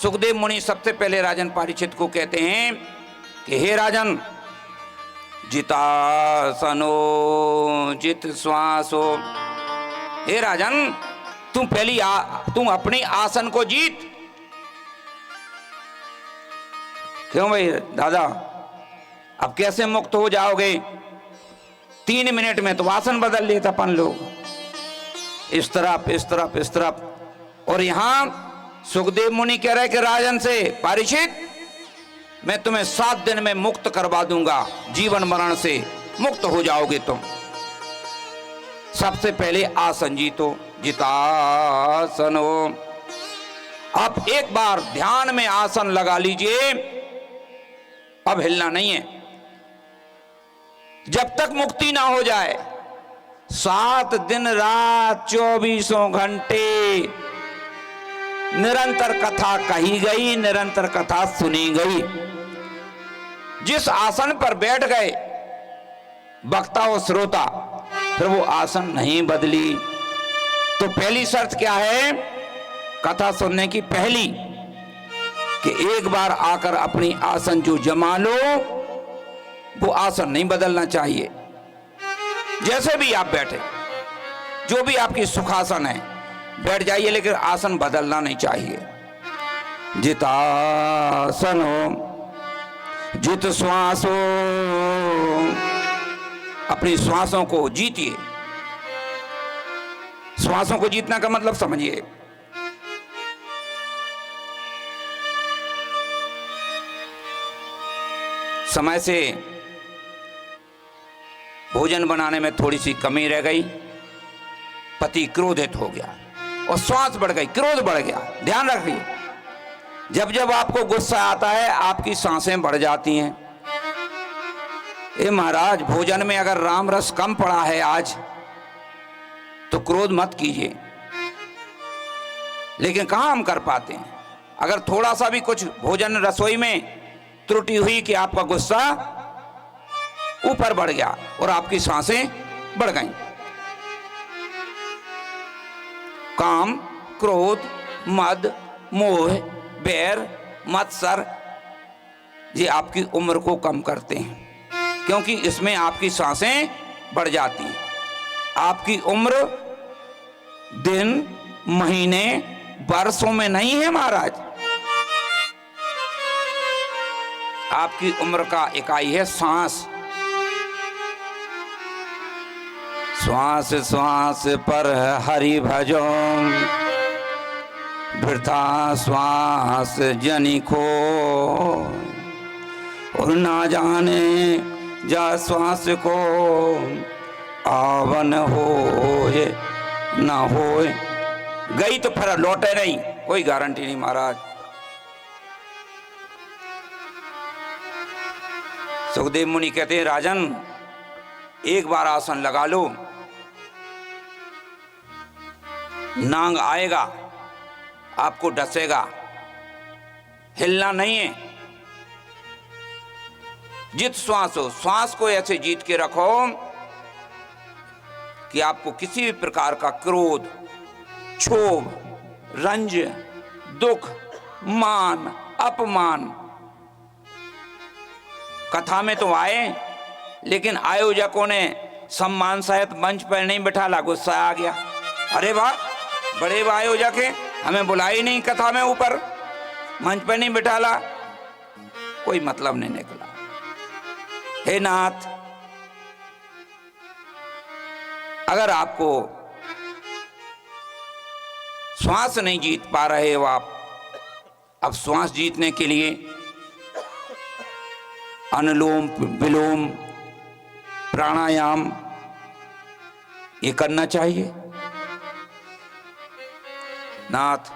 सुखदेव मुनि सबसे पहले राजन परीक्षित को कहते हैं कि हे राजन, जितासनो जित श्वासो, हे राजन तुम अपनी आसन को जीत। क्यों भाई दादा, अब कैसे मुक्त हो जाओगे? 3 मिनट में तो आसन बदल लेता अपन लोग, इस तरफ इस तरफ इस तरफ। और यहां सुखदेव मुनि कह रहे कि राजन से, परीक्षित मैं तुम्हें 7 दिन में मुक्त करवा दूंगा, जीवन मरण से मुक्त हो जाओगे तुम। सबसे पहले आसन जीतो, जितासन हो। अब एक बार ध्यान में आसन लगा लीजिए, अब हिलना नहीं है जब तक मुक्ति ना हो जाए। 7 दिन रात 24 घंटे निरंतर कथा कही गई, निरंतर कथा सुनी गई। जिस आसन पर बैठ गए वक्ता और श्रोता, फिर वो आसन नहीं बदली। तो पहली शर्त क्या है कथा सुनने की? पहली कि एक बार आकर अपनी आसन जो जमा लो, वो आसन नहीं बदलना चाहिए। जैसे भी आप बैठे, जो भी आपकी सुखासन है, बैठ जाइए, लेकिन आसन बदलना नहीं चाहिए। जितासन हो, जित श्वास हो, अपनी श्वासों को जीतिए। श्वासों को जीतना का मतलब समझिए, समय से भोजन बनाने में थोड़ी सी कमी रह गई, पति क्रोधित हो गया और श्वास बढ़ गई, क्रोध बढ़ गया। ध्यान रखिए, जब जब आपको गुस्सा आता है आपकी सांसें बढ़ जाती हैं। ए महाराज, भोजन में अगर राम रस कम पड़ा है आज, तो क्रोध मत कीजिए। लेकिन कहां हम कर पाते हैं? अगर थोड़ा सा भी कुछ भोजन रसोई में त्रुटि हुई कि आपका गुस्सा ऊपर बढ़ गया और आपकी सांसें बढ़ गईं। काम, क्रोध, मद, मोह, बैर, मत्सर, ये आपकी उम्र को कम करते हैं, क्योंकि इसमें आपकी सांसें बढ़ जाती हैं। आपकी उम्र दिन, महीने, वर्षों में नहीं है महाराज। आपकी उम्र का इकाई है सांस। श्वास श्वास पर हरि भजो, वृथा श्वास जनि खो, और ना जाने जा श्वास को आवन होए ना होए। गई तो फिर लौटे नहीं, कोई गारंटी नहीं महाराज। सुखदेव मुनि कहते हैं राजन, एक बार आसन लगा लो, नांग आएगा, आपको डसेगा, हिलना नहीं है। जित श्वास हो, श्वास को ऐसे जीत के रखो कि आपको किसी भी प्रकार का क्रोध, क्षोभ, रंज, दुख, मान, अपमान कथा में तो आए, लेकिन आयोजकों ने सम्मान सहित मंच पर नहीं बिठाला, गुस्सा आ गया। अरे वाह, बड़े आयोजक हैं, हमें बुलाई नहीं कथा में, ऊपर मंच पर नहीं बिठाला, कोई मतलब नहीं निकला। हे नाथ, अगर आपको श्वास नहीं जीत पा रहे हो आप, अब श्वास जीतने के लिए अनुलोम विलोम प्राणायाम ये करना चाहिए। नाथ